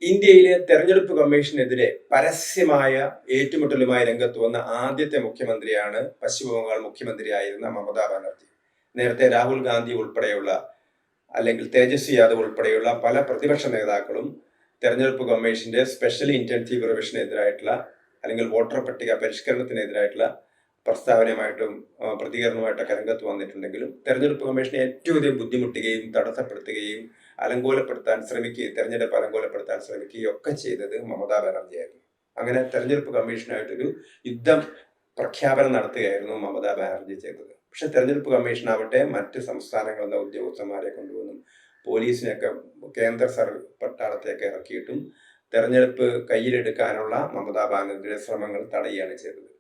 ഇന്ത്യയിലെ തെരഞ്ഞെടുപ്പ് കമ്മീഷനെതിരെ പരസ്യമായ ഏറ്റുമുട്ടലുമായി രംഗത്ത് വന്ന ആദ്യത്തെ മുഖ്യമന്ത്രിയാണ് പശ്ചിമ ബംഗാൾ മുഖ്യമന്ത്രിയായിരുന്ന മമതാ ബാനർജി. നേരത്തെ രാഹുൽ ഗാന്ധി ഉൾപ്പെടെയുള്ള അല്ലെങ്കിൽ തേജസ്വി യാദവ് ഉൾപ്പെടെയുള്ള പല പ്രതിപക്ഷ നേതാക്കളും തെരഞ്ഞെടുപ്പ് കമ്മീഷന്റെ സ്പെഷ്യൽ ഇന്റൻസീവ് റിവിഷനെതിരായിട്ടുള്ള അല്ലെങ്കിൽ വോട്ടർ പട്ടിക പരിഷ്കരണത്തിനെതിരായിട്ടുള്ള പ്രസ്താവനയുമായിട്ടും പ്രതികരണവുമായിട്ടൊക്കെ രംഗത്ത് വന്നിട്ടുണ്ടെങ്കിലും തെരഞ്ഞെടുപ്പ് കമ്മീഷനെ ഏറ്റവും അധികം ബുദ്ധിമുട്ടുകയും തടസ്സപ്പെടുത്തുകയും തെരഞ്ഞെടുപ്പ് അലങ്കോലപ്പെടുത്താൻ ശ്രമിക്കുകയും ഒക്കെ ചെയ്തത് മമതാ ബാനർജി ആയിരുന്നു. അങ്ങനെ തെരഞ്ഞെടുപ്പ് കമ്മീഷനായിട്ടൊരു യുദ്ധം പ്രഖ്യാപനം നടത്തുകയായിരുന്നു മമതാ ബാനർജി ചെയ്തത്. പക്ഷെ തെരഞ്ഞെടുപ്പ് കമ്മീഷനാവട്ടെ മറ്റ് സംസ്ഥാനങ്ങളിലെ ഉദ്യോഗസ്ഥന്മാരെ കൊണ്ടുവന്നും പോലീസിനെയൊക്കെ കേന്ദ്ര പട്ടാളത്തെയൊക്കെ ഇറക്കിയിട്ടും തെരഞ്ഞെടുപ്പ് കയ്യിലെടുക്കാനുള്ള മമതാ ബാനർജിയുടെ ശ്രമങ്ങൾ തടയുകയാണ് ചെയ്തത്.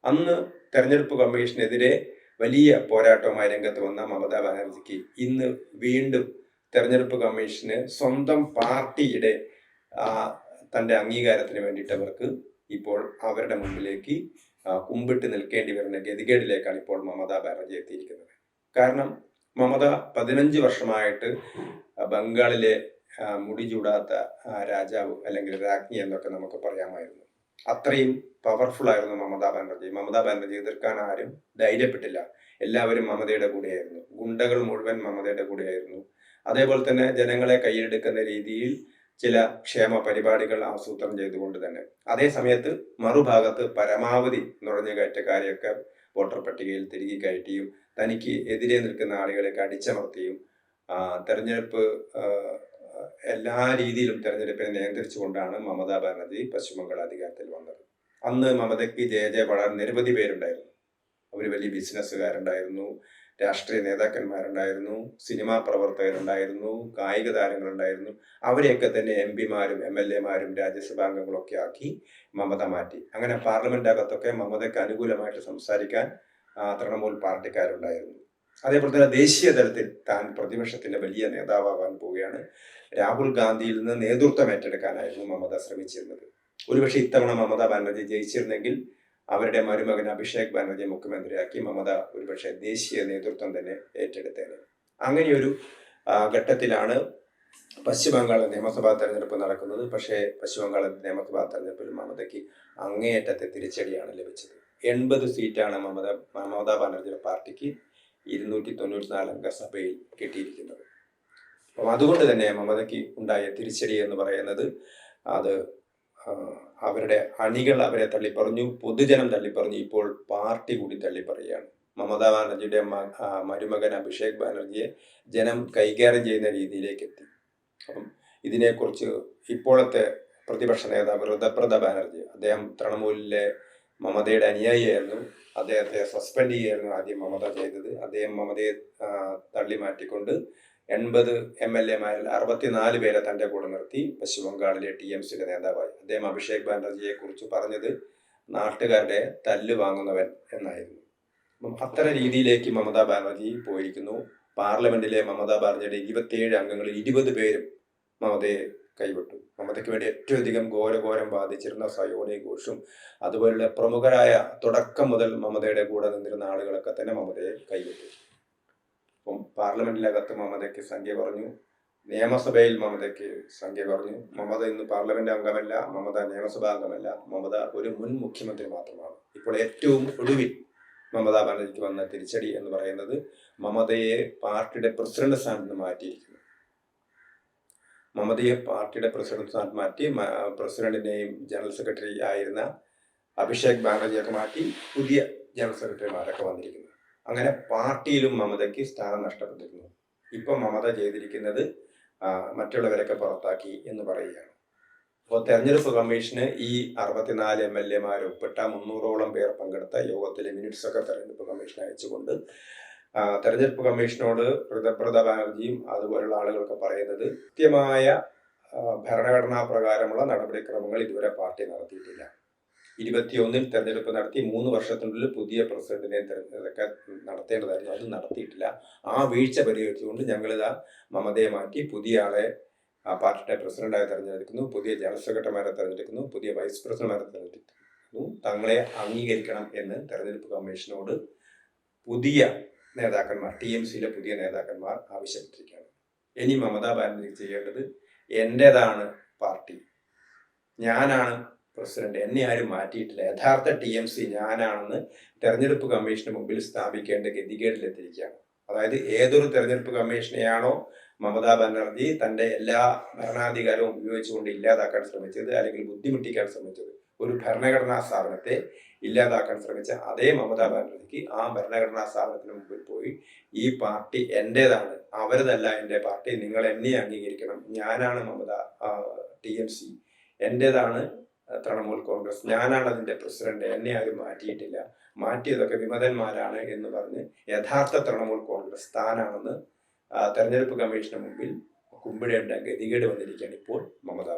അന്ന് തെരഞ്ഞെടുപ്പ് കമ്മീഷനെതിരെ വലിയ പോരാട്ടവുമായി രംഗത്ത് വന്ന മമതാ ബാനർജിക്ക് ഇന്ന് വീണ്ടും തെരഞ്ഞെടുപ്പ് കമ്മീഷന് സ്വന്തം പാർട്ടിയുടെ തൻ്റെ അംഗീകാരത്തിന് വേണ്ടിയിട്ട് അവർക്ക് ഇപ്പോൾ അവരുടെ മുമ്പിലേക്ക് കുമ്പിട്ട് നിൽക്കേണ്ടി വരുന്ന ഗതികേടിലേക്കാണ് ഇപ്പോൾ മമതാ ബാനർജി എത്തിയിരിക്കുന്നത്. കാരണം മമത 15 വർഷമായിട്ട് ബംഗാളിലെ മുടി ചൂടാത്ത രാജാവ് അല്ലെങ്കിൽ രാജ്ഞി എന്നൊക്കെ നമുക്ക് പറയാമായിരുന്നു. അത്രയും പവർഫുൾ ആയിരുന്നു മമതാ ബാനർജി. മമതാ ബാനർജി എതിർക്കാൻ ആരും ധൈര്യപ്പെട്ടില്ല. എല്ലാവരും മമതയുടെ കൂടെയായിരുന്നു. ഗുണ്ടകൾ മുഴുവൻ മമതയുടെ കൂടെയായിരുന്നു. അതേപോലെ തന്നെ ജനങ്ങളെ കയ്യിലെടുക്കുന്ന രീതിയിൽ ചില ക്ഷേമ പരിപാടികൾ ആസൂത്രണം ചെയ്തുകൊണ്ട് തന്നെ അതേ സമയത്ത് മറുഭാഗത്ത് പരമാവധി നുഴഞ്ഞുകയറ്റക്കാരെയൊക്കെ വോട്ടർ പട്ടികയിൽ തിരികെ കയറ്റിയും തനിക്ക് എതിരെ നിൽക്കുന്ന ആളുകളെയൊക്കെ അടിച്ചമർത്തിയും തെരഞ്ഞെടുപ്പ് എല്ലാ രീതിയിലും തെരഞ്ഞെടുപ്പിനെ നിയന്ത്രിച്ചുകൊണ്ടാണ് മമതാ ബാനർജി പശ്ചിമബംഗാൾ അധികാരത്തിൽ വന്നത്. അന്ന് മമതയ്ക്ക് ജയ പാടാൻ നിരവധി പേരുണ്ടായിരുന്നു. അവർ വലിയ ബിസിനസ്സുകാരുണ്ടായിരുന്നു, രാഷ്ട്രീയ നേതാക്കന്മാരുണ്ടായിരുന്നു, സിനിമാ പ്രവർത്തകരുണ്ടായിരുന്നു, കായിക താരങ്ങളുണ്ടായിരുന്നു. അവരെയൊക്കെ തന്നെ MP-മാരും MLA-മാരും രാജ്യസഭാംഗങ്ങളൊക്കെ ആക്കി മമത മാറ്റി. അങ്ങനെ പാർലമെന്റ് അകത്തൊക്കെ മമതയ്ക്ക് അനുകൂലമായിട്ട് സംസാരിക്കാൻ തൃണമൂൽ പാർട്ടിക്കാരുണ്ടായിരുന്നു. അതേപോലെ തന്നെ ദേശീയ തലത്തിൽ താൻ പ്രതിപക്ഷത്തിന്റെ വലിയ നേതാവാകാൻ പോവുകയാണ്. രാഹുൽ ഗാന്ധിയിൽ നിന്ന് നേതൃത്വം ഏറ്റെടുക്കാനായിരുന്നു മമത ശ്രമിച്ചിരുന്നത്. ഒരുപക്ഷെ ഇത്തവണ മമതാ ബാനർജി ജയിച്ചിരുന്നെങ്കിൽ അവരുടെ മരുമകൻ അഭിഷേക് ബാനർജിയെ മുഖ്യമന്ത്രിയാക്കി മമത ഒരുപക്ഷെ ദേശീയ നേതൃത്വം തന്നെ ഏറ്റെടുത്തേനെ. അങ്ങനെയൊരു ഘട്ടത്തിലാണ് പശ്ചിമബംഗാൾ നിയമസഭാ തെരഞ്ഞെടുപ്പ് നടക്കുന്നത്. പക്ഷേ പശ്ചിമബംഗാൾ നിയമസഭാ തെരഞ്ഞെടുപ്പിൽ മമതയ്ക്ക് അങ്ങേയറ്റത്തെ തിരിച്ചടിയാണ് ലഭിച്ചത്. 80 സീറ്റാണ് മമതാ ബാനർജിയുടെ പാർട്ടിക്ക് 294 അംഗ സഭയിൽ കിട്ടിയിരിക്കുന്നത്. അപ്പം അതുകൊണ്ട് തന്നെ മമതയ്ക്ക് ഉണ്ടായ തിരിച്ചടി എന്ന് പറയുന്നത് അത് അവരുടെ അണികൾ അവരെ തള്ളിപ്പറഞ്ഞു, പൊതുജനം തള്ളിപ്പറഞ്ഞു, ഇപ്പോൾ പാർട്ടി കൂടി തള്ളിപ്പറയുകയാണ്. മമതാ ബാനർജിയുടെ മരുമകൻ അഭിഷേക് ബാനർജിയെ ജനം കൈകാര്യം ചെയ്യുന്ന രീതിയിലേക്ക് എത്തി. അപ്പം ഇതിനെക്കുറിച്ച് ഇപ്പോഴത്തെ പ്രതിപക്ഷ നേതാവ് ഋതപ്രത ബാനർജി, അദ്ദേഹം തൃണമൂലിലെ മമതയുടെ അനുയായിയായിരുന്നു. അദ്ദേഹത്തെ സസ്പെൻഡ് ചെയ്യായിരുന്നു ആദ്യം മമത ചെയ്തത്. അദ്ദേഹം മമതയെ തള്ളി മാറ്റിക്കൊണ്ട് 80 MLA-മാരിൽ 64 പേരെ തൻ്റെ കൂടെ നിർത്തി പശ്ചിമബംഗാളിലെ TMCയുടെ നേതാവായി. അദ്ദേഹം അഭിഷേക് ബാനർജിയെ കുറിച്ച് പറഞ്ഞത് നാട്ടുകാരുടെ തല്ല് വാങ്ങുന്നവൻ എന്നായിരുന്നു. അപ്പം അത്തരം രീതിയിലേക്ക് മമതാ ബാനർജി പോയിരിക്കുന്നു. പാർലമെന്റിലെ മമതാ ബാനർജിയുടെ 27 അംഗങ്ങളിൽ 20 പേരും മമതയെ കൈവിട്ടു. മമതയ്ക്ക് വേണ്ടി ഏറ്റവും അധികം ഘോരം ബാധിച്ചിരുന്ന സയോണി ഘോഷും അതുപോലുള്ള പ്രമുഖരായ തുടക്കം മുതൽ മമതയുടെ കൂടെ നിന്നിരുന്ന ആളുകളൊക്കെ തന്നെ മമതയെ കൈവിട്ടു. അപ്പം പാർലമെന്റിനകത്ത് മമതയ്ക്ക് സംഖ്യ കുറഞ്ഞു, നിയമസഭയിൽ മമതയ്ക്ക് സംഖ്യ കുറഞ്ഞു. മമത ഇന്ന് പാർലമെന്റ് അംഗമല്ല, മമത നിയമസഭാ അംഗമല്ല, മമത ഒരു മുൻ മുഖ്യമന്ത്രി മാത്രമാണ്. ഇപ്പോൾ ഏറ്റവും ഒടുവിൽ മമതാ ബാനർജിക്ക് വന്ന തിരിച്ചടി എന്ന് പറയുന്നത് മമതയെ പാർട്ടിയുടെ പ്രസിഡന്റ് സ്ഥാനത്ത് മാറ്റിയിരിക്കുന്നു. മമതയെ പാർട്ടിയുടെ പ്രസിഡന്റ് സ്ഥാനത്ത് മാറ്റി പ്രസിഡന്റിനെയും ജനറൽ സെക്രട്ടറി ആയിരുന്ന അഭിഷേക് ബാനർജിയൊക്കെ മാറ്റി പുതിയ ജനറൽ സെക്രട്ടറിമാരൊക്കെ വന്നിരിക്കുന്നു. അങ്ങനെ പാർട്ടിയിലും മമതയ്ക്ക് സ്ഥാനം നഷ്ടപ്പെട്ടിരുന്നു. ഇപ്പം മമത ചെയ്തിരിക്കുന്നത് മറ്റുള്ളവരൊക്കെ പുറത്താക്കി എന്ന് പറയുകയാണ്. അപ്പോൾ തെരഞ്ഞെടുപ്പ് കമ്മീഷന് ഈ 64 MLA-മാർ ഉൾപ്പെട്ട 300ഓളം പേർ പങ്കെടുത്ത യോഗത്തിലെ മിനിറ്റ്സ് ഒക്കെ തെരഞ്ഞെടുപ്പ് കമ്മീഷൻ അയച്ചുകൊണ്ട് തെരഞ്ഞെടുപ്പ് കമ്മീഷനോട് ഋതപ്രത ബാനർജിയും അതുപോലുള്ള ആളുകളൊക്കെ പറയുന്നത് കൃത്യമായ ഭരണഘടനാ പ്രകാരമുള്ള നടപടിക്രമങ്ങൾ ഇതുവരെ പാർട്ടി നടത്തിയിട്ടില്ല. 21-ൽ തെരഞ്ഞെടുപ്പ് നടത്തി 3 വർഷത്തിനുള്ളിൽ പുതിയ പ്രസിഡന്റിനെ ഇതൊക്കെ നടത്തേണ്ടതായിരുന്നു, അത് നടത്തിയിട്ടില്ല. ആ വീഴ്ച പരിഹരിച്ചുകൊണ്ട് ഞങ്ങളിതാ മമതയെ മാറ്റി പുതിയ ആളെ പാർട്ടിയുടെ പ്രസിഡന്റായി തെരഞ്ഞെടുക്കുന്നു, പുതിയ ജനറൽ സെക്രട്ടറിമാരെ തെരഞ്ഞെടുക്കുന്നു, പുതിയ വൈസ് പ്രസിഡന്റുമാരെ തെരഞ്ഞെടുക്കുന്നു. തങ്ങളെ അംഗീകരിക്കണം എന്ന് തെരഞ്ഞെടുപ്പ് കമ്മീഷനോട് പുതിയ നേതാക്കന്മാർ, TMCയിലെ പുതിയ നേതാക്കന്മാർ ആവശ്യപ്പെട്ടിരിക്കുകയാണ്. ഇനി മമതാ ബാനർജി ചെയ്യേണ്ടത് എന്റേതാണ് പാർട്ടി. ഞാനാണ് പ്രസിഡന്റ്, എന്നെ ആരും മാറ്റിയിട്ടില്ല, യഥാർത്ഥ TMC ഞാനാണെന്ന് തെരഞ്ഞെടുപ്പ് കമ്മീഷന് മുമ്പിൽ സ്ഥാപിക്കേണ്ട ഗതികേടിലെത്തിയിരിക്കുകയാണ്. അതായത് ഏതൊരു തെരഞ്ഞെടുപ്പ് കമ്മീഷനെയാണോ മമതാ ബാനർജി തന്റെ എല്ലാ ഭരണാധികാരവും ഉപയോഗിച്ചുകൊണ്ട് ഇല്ലാതാക്കാൻ ശ്രമിച്ചത്, അല്ലെങ്കിൽ ബുദ്ധിമുട്ടിക്കാൻ ശ്രമിച്ചത്, ഒരു ഭരണഘടനാ സ്ഥാപനത്തെ ഇല്ലാതാക്കാൻ ശ്രമിച്ച അതേ മമതാ ബാനർജിക്ക് ആ ഭരണഘടനാ സ്ഥാപനത്തിന് മുമ്പിൽ പോയി ഈ പാർട്ടി എന്റേതാണ്, അവരതല്ല എൻ്റെ പാർട്ടി, നിങ്ങൾ എന്നെ അംഗീകരിക്കണം, ഞാനാണ് TMC, എന്റേതാണ് തൃണമൂൽ കോൺഗ്രസ്, ഞാനാണ് അതിന്റെ പ്രസിഡന്റ്, എന്നെ ആരും മാറ്റിയിട്ടില്ല, മാറ്റിയതൊക്കെ വിമതന്മാരാണ് എന്ന് പറഞ്ഞ് യഥാർത്ഥ തൃണമൂൽ കോൺഗ്രസ് താനാണെന്ന് തെരഞ്ഞെടുപ്പ് കമ്മീഷന് മുമ്പിൽ കുമ്പിടേണ്ട ഗതികേട് വന്നിരിക്കുകയാണ് ഇപ്പോൾ മമതാ